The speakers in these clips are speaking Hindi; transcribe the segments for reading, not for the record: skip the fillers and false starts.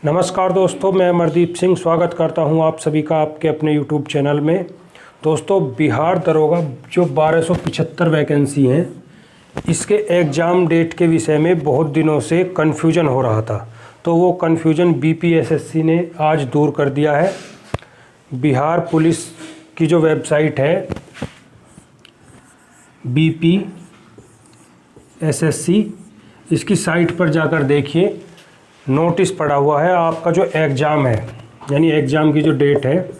नमस्कार दोस्तों, मैं अमरदीप सिंह स्वागत करता हूं आप सभी का आपके अपने YouTube चैनल में। दोस्तों, बिहार दरोगा जो 1275 वैकेंसी हैं, इसके एग्ज़ाम डेट के विषय में बहुत दिनों से कन्फ्यूजन हो रहा था। तो वो कन्फ्यूजन BPSSC ने आज दूर कर दिया है। बिहार पुलिस की जो वेबसाइट है BPSSC, इसकी साइट पर जाकर देखिए, नोटिस पड़ा हुआ है आपका जो एग्ज़ाम है, यानी एग्ज़ाम की जो डेट है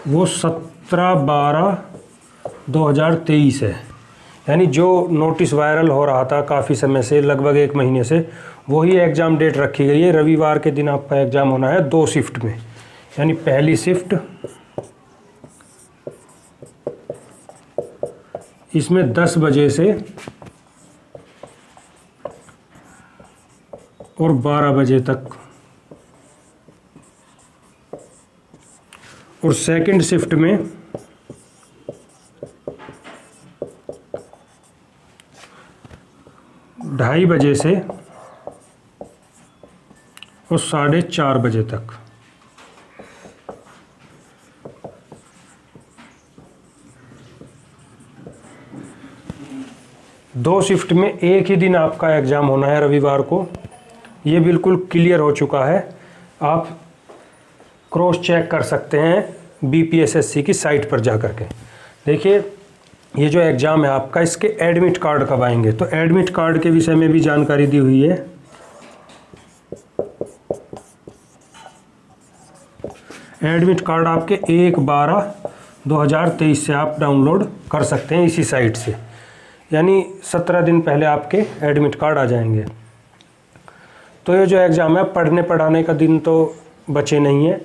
वो 17/12/2023 है। यानी जो नोटिस वायरल हो रहा था काफ़ी समय से, लगभग 1 महीने से, वही एग्ज़ाम डेट रखी गई है। रविवार के दिन आपका एग्ज़ाम होना है 2 शिफ्ट में। यानी पहली शिफ्ट इसमें 10 बजे से और 12 बजे तक, और सेकंड शिफ्ट में 2:30 बजे से और 4:30 बजे तक। दो शिफ्ट में एक ही दिन आपका एग्ज़ाम होना है, रविवार को। ये बिल्कुल क्लियर हो चुका है। आप क्रॉस चेक कर सकते हैं BPSSC की साइट पर जा कर के। देखिए, ये जो एग्ज़ाम है आपका, इसके एडमिट कार्ड कब आएंगे, तो एडमिट कार्ड के विषय में भी जानकारी दी हुई है। एडमिट कार्ड आपके 1/12/2023 से आप डाउनलोड कर सकते हैं इसी साइट से। यानी 17 दिन पहले आपके एडमिट कार्ड आ जाएंगे। तो ये जो एग्ज़ाम है, पढ़ने पढ़ाने का दिन तो बचे नहीं है।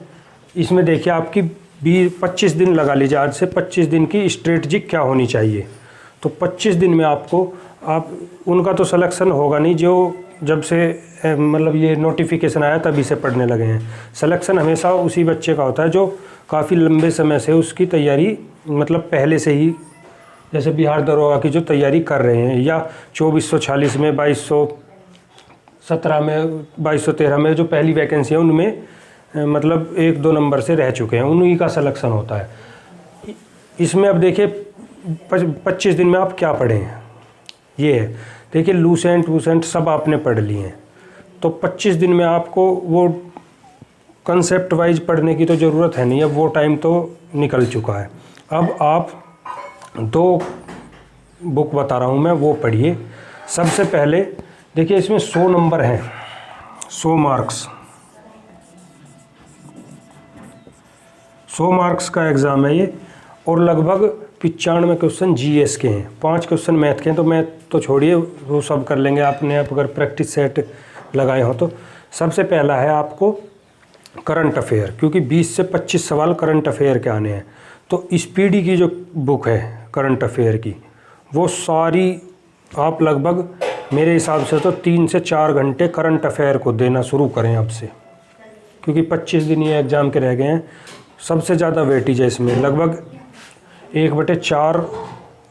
इसमें देखिए, आपकी 25 दिन लगा लीजिए, आज से 25 दिन की स्ट्रेटजी क्या होनी चाहिए। तो 25 दिन में आपको उनका तो सिलेक्शन होगा नहीं, जो जब से मतलब ये नोटिफिकेशन आया तभी से पढ़ने लगे हैं। सिलेक्शन हमेशा उसी बच्चे का होता है जो काफ़ी लंबे समय से उसकी तैयारी, मतलब पहले से ही, जैसे बिहार दरोगा की जो तैयारी कर रहे हैं, या 2446 में, 2217 में, 2213 में जो पहली वैकेंसी है, उनमें मतलब 1-2 नंबर से रह चुके हैं, उन्हीं का सिलेक्शन होता है। इसमें अब देखिए 25 दिन में आप क्या पढ़ें, ये है। देखिए, लूसेंट वूसेंट सब आपने पढ़ लिए हैं, तो 25 दिन में आपको वो कंसेप्ट वाइज पढ़ने की तो ज़रूरत है नहीं, अब वो टाइम तो निकल चुका है। अब आप 2 बुक बता रहा हूँ मैं, वो पढ़िए। सबसे पहले देखिए, इसमें 100 नंबर हैं, 100 मार्क्स, 100 मार्क्स का एग्ज़ाम है ये। और लगभग 95 क्वेश्चन GS के हैं, 5 क्वेश्चन मैथ के हैं। तो मैथ तो छोड़िए, वो सब कर लेंगे आपने अगर प्रैक्टिस सेट लगाए हो तो। सबसे पहला है आपको करंट अफेयर, क्योंकि 20 से 25 सवाल करंट अफेयर के आने हैं। तो स्पीडी की जो बुक है करंट अफेयर की, वो सारी आप लगभग मेरे हिसाब से तो 3 से 4 घंटे करंट अफेयर को देना शुरू करें अब से, क्योंकि 25 दिन ये एग्ज़ाम के रह गए हैं। सबसे ज़्यादा वेटेज है इसमें, लगभग 1/4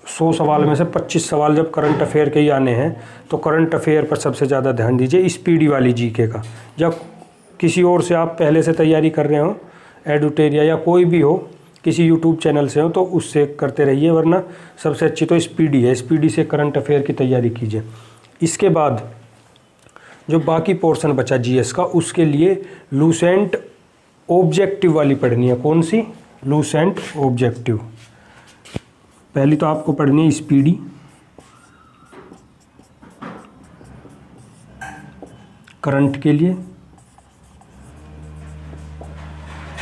100 सवाल में से 25 सवाल जब करंट अफेयर के ही आने हैं, तो करंट अफेयर पर सबसे ज़्यादा ध्यान दीजिए। स्पीडी वाली GK का, जब किसी और से आप पहले से तैयारी कर रहे हो, एडुटेरिया या कोई भी हो, किसी YouTube चैनल से हो, तो उससे करते रहिए, वरना सबसे अच्छी तो स्पीडी है। स्पीडी से करंट अफेयर की तैयारी कीजिए। इसके बाद जो बाकी पोर्शन बचा GS का, उसके लिए लूसेंट ऑब्जेक्टिव वाली पढ़नी है। कौन सी? Lucent objective. पहली तो आपको पढ़नी है स्पीडी, करंट के लिए।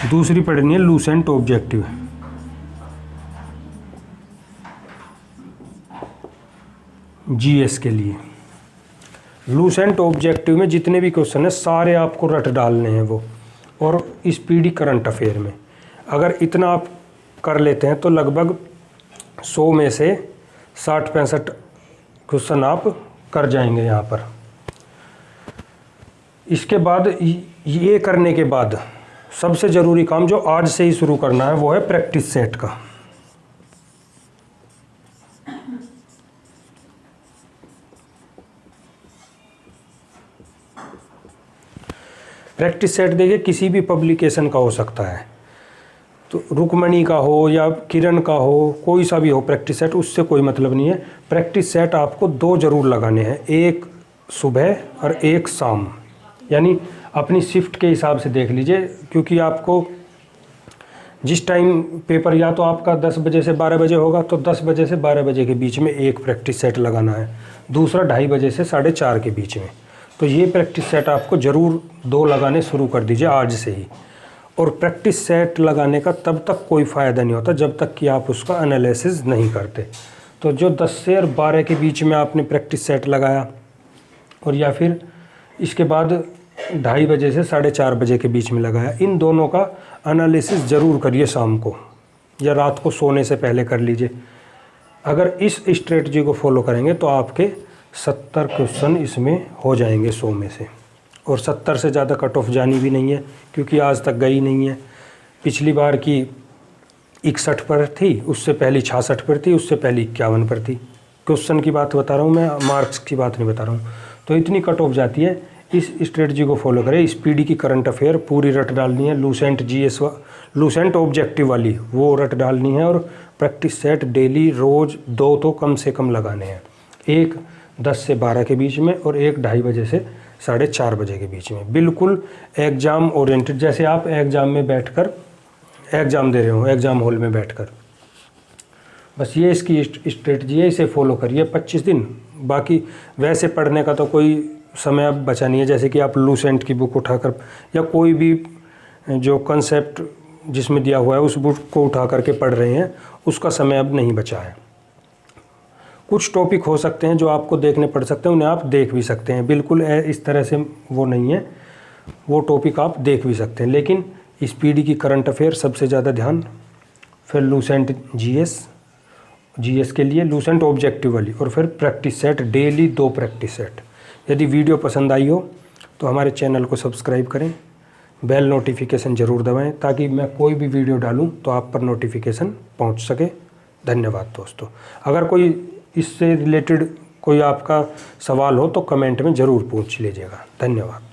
दूसरी पढ़नी है लूसेंट ऑब्जेक्टिव, GS के लिए। लूसेंट ऑब्जेक्टिव में जितने भी क्वेश्चन हैं सारे आपको रट डालने हैं वो, और स्पीडी करंट अफेयर में अगर इतना आप कर लेते हैं तो लगभग 100 में से 60-65 क्वेश्चन आप कर जाएंगे यहाँ पर। इसके बाद ये करने के बाद सबसे ज़रूरी काम जो आज से ही शुरू करना है वो है प्रैक्टिस सेट का। प्रैक्टिस सेट देखिए किसी भी पब्लिकेशन का हो सकता है, तो रुक्मणी का हो या किरण का हो, कोई सा भी हो प्रैक्टिस सेट, उससे कोई मतलब नहीं है। प्रैक्टिस सेट आपको 2 ज़रूर लगाने हैं, एक सुबह और एक शाम, यानी अपनी शिफ्ट के हिसाब से देख लीजिए, क्योंकि आपको जिस टाइम पेपर या तो आपका 10 बजे से 12 बजे होगा, तो 10 बजे से 12 बजे के बीच में एक प्रैक्टिस सेट लगाना है, दूसरा 2:30 बजे से 4:30 के बीच में। तो ये प्रैक्टिस सेट आपको ज़रूर 2 लगाने शुरू कर दीजिए आज से ही। और प्रैक्टिस सेट लगाने का तब तक कोई फ़ायदा नहीं होता जब तक कि आप उसका एनालिसिस नहीं करते। तो जो 10 से और 12 के बीच में आपने प्रैक्टिस सेट लगाया, और या फिर इसके बाद 2:30 बजे से 4:30 बजे के बीच में लगाया, इन दोनों का एनालिसिस ज़रूर करिए शाम को या रात को सोने से पहले कर लीजिए। अगर इस स्ट्रेटजी को फॉलो करेंगे तो आपके 70 क्वेश्चन इसमें हो जाएंगे 100 में से, और 70 से ज़्यादा कट ऑफ जानी भी नहीं है, क्योंकि आज तक गई नहीं है। पिछली बार की 61 पर थी, उससे पहली 66 पर थी, उससे पहली 51 पर थी। क्वेश्चन की बात बता रहा हूँ मैं, मार्क्स की बात नहीं बता रहा हूँ। तो इतनी कट ऑफ जाती है। इस स्ट्रेटजी को फॉलो करें। स्पीडी की करंट अफेयर पूरी रट डालनी है, लूसेंट जीएस लूसेंट ऑब्जेक्टिव वाली वो रट डालनी है, और प्रैक्टिस सेट डेली रोज़ 2 तो कम से कम लगाने हैं, एक 10 से 12 के बीच में और एक 2:30 बजे से 4:30 बजे के बीच में। बिल्कुल एग्ज़ाम ओरिएंटेड, जैसे आप एग्ज़ाम में बैठकर एग्ज़ाम दे रहे हो, एग्ज़ाम हॉल में बैठकर, बस ये इसकी स्ट्रेटजी है, इसे फॉलो करिए 25 दिन। बाकी वैसे पढ़ने का तो कोई समय अब बचा नहीं है, जैसे कि आप लूसेंट की बुक उठाकर या कोई भी जो कंसेप्ट जिसमें दिया हुआ है उस बुक को उठा करके पढ़ रहे हैं, उसका समय अब नहीं बचा है। कुछ टॉपिक हो सकते हैं जो आपको देखने पड़ सकते हैं, उन्हें आप देख भी सकते हैं, बिल्कुल इस तरह से वो नहीं है, वो टॉपिक आप देख भी सकते हैं। लेकिन स्पीडी की करंट अफेयर सबसे ज़्यादा ध्यान, फिर लूसेंट जीएस के लिए लूसेंट ऑब्जेक्टिव वाली, और फिर practice set daily 2 practice set. यदि वीडियो पसंद आई हो तो हमारे चैनल को सब्सक्राइब करें, बेल नोटिफिकेशन ज़रूर दबाएं, ताकि मैं कोई भी वीडियो डालूं तो आप पर नोटिफिकेशन पहुंच सके। धन्यवाद दोस्तों। अगर कोई इससे रिलेटेड कोई आपका सवाल हो तो कमेंट में ज़रूर पूछ लीजिएगा। धन्यवाद।